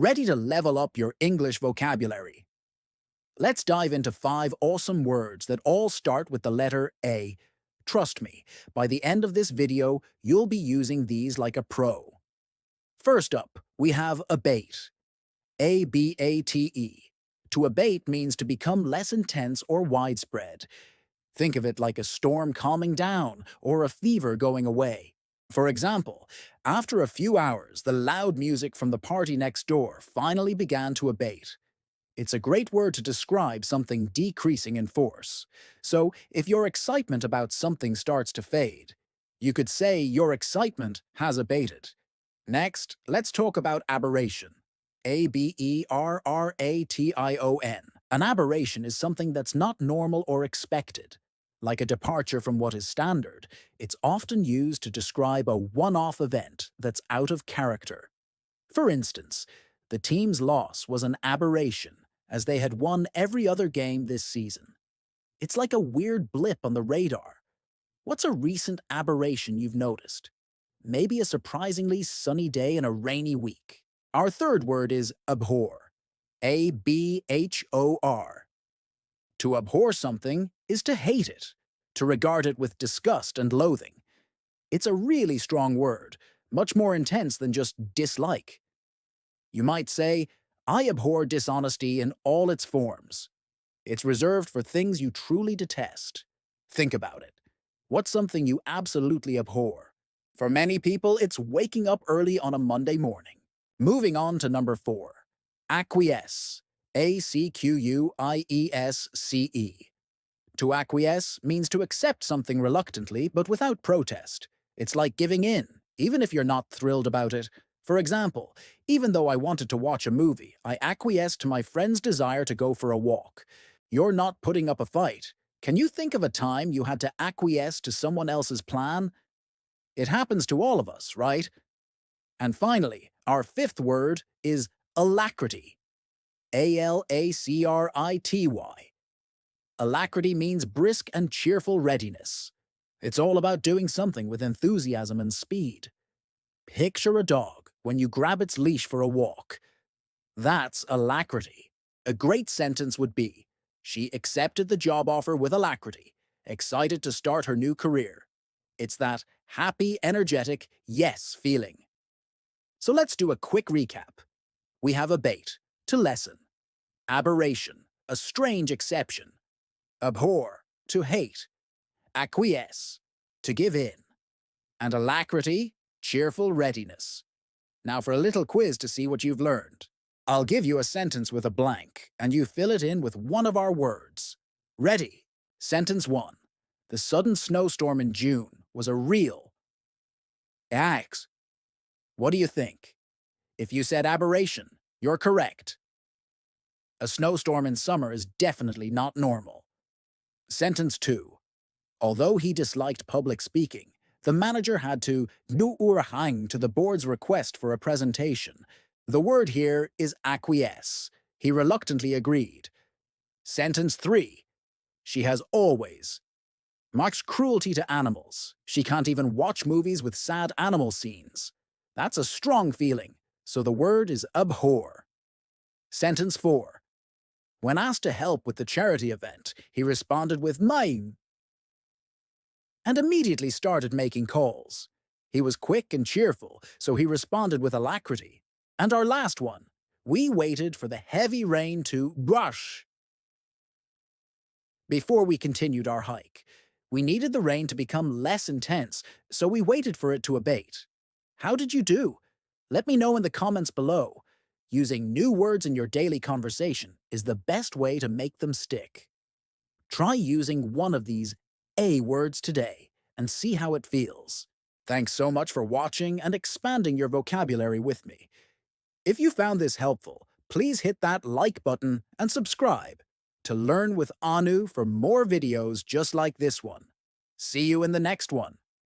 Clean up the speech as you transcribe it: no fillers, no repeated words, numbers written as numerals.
Ready to level up your English vocabulary? Let's dive into 5 awesome words that all start with the letter A. Trust me, by the end of this video, you'll be using these like a pro. First up, we have abate. A-B-A-T-E. To abate means to become less intense or widespread. Think of it like a storm calming down or a fever going away. For example, after a few hours, the loud music from the party next door finally began to abate. It's a great word to describe something decreasing in force. So, if your excitement about something starts to fade, you could say your excitement has abated. Next, let's talk about aberration. A-B-E-R-R-A-T-I-O-N. An aberration is something that's not normal or expected. Like a departure from what is standard, it's often used to describe a one-off event that's out of character. For instance, the team's loss was an aberration, as they had won every other game this season. It's like a weird blip on the radar. What's a recent aberration you've noticed? Maybe a surprisingly sunny day in a rainy week. Our third word is abhor. A-B-H-O-R. To abhor something is to hate it, to regard it with disgust and loathing. It's a really strong word, much more intense than just dislike. You might say, I abhor dishonesty in all its forms. It's reserved for things you truly detest. Think about it. What's something you absolutely abhor? For many people, it's waking up early on a Monday morning. Moving on to number 4. Acquiesce. A-C-Q-U-I-E-S-C-E. To acquiesce means to accept something reluctantly but without protest. It's like giving in, even if you're not thrilled about it. For example, even though I wanted to watch a movie, I acquiesced to my friend's desire to go for a walk. You're not putting up a fight. Can you think of a time you had to acquiesce to someone else's plan? It happens to all of us, right? And finally, our 5th word is alacrity. A-L-A-C-R-I-T-Y. Alacrity means brisk and cheerful readiness. It's all about doing something with enthusiasm and speed. Picture a dog when you grab its leash for a walk. That's alacrity. A great sentence would be, she accepted the job offer with alacrity, excited to start her new career. It's that happy, energetic yes feeling. So let's do a quick recap. We have abate, to lessen. Aberration, a strange exception. Abhor, to hate. Acquiesce, to give in. And alacrity, cheerful readiness. Now for a little quiz to see what you've learned. I'll give you a sentence with a blank, and you fill it in with one of our words. Ready? Sentence 1. The sudden snowstorm in June was a real. Ax. What do you think? If you said aberration, you're correct. A snowstorm in summer is definitely not normal. Sentence 2. Although he disliked public speaking, the manager had to hang to the board's request for a presentation. The word here is acquiesce. He reluctantly agreed. Sentence 3. She has always marks cruelty to animals. She can't even watch movies with sad animal scenes. That's a strong feeling, so the word is abhor. Sentence 4. When asked to help with the charity event, he responded with mine and immediately started making calls. He was quick and cheerful, so he responded with alacrity. And our last one, we waited for the heavy rain to brush before we continued our hike. We needed the rain to become less intense, so we waited for it to abate. How did you do? Let me know in the comments below. Using new words in your daily conversation is the best way to make them stick. Try using one of these A words today and see how it feels. Thanks so much for watching and expanding your vocabulary with me. If you found this helpful, please hit that like button and subscribe to learn with Anu for more videos just like this one. See you in the next one.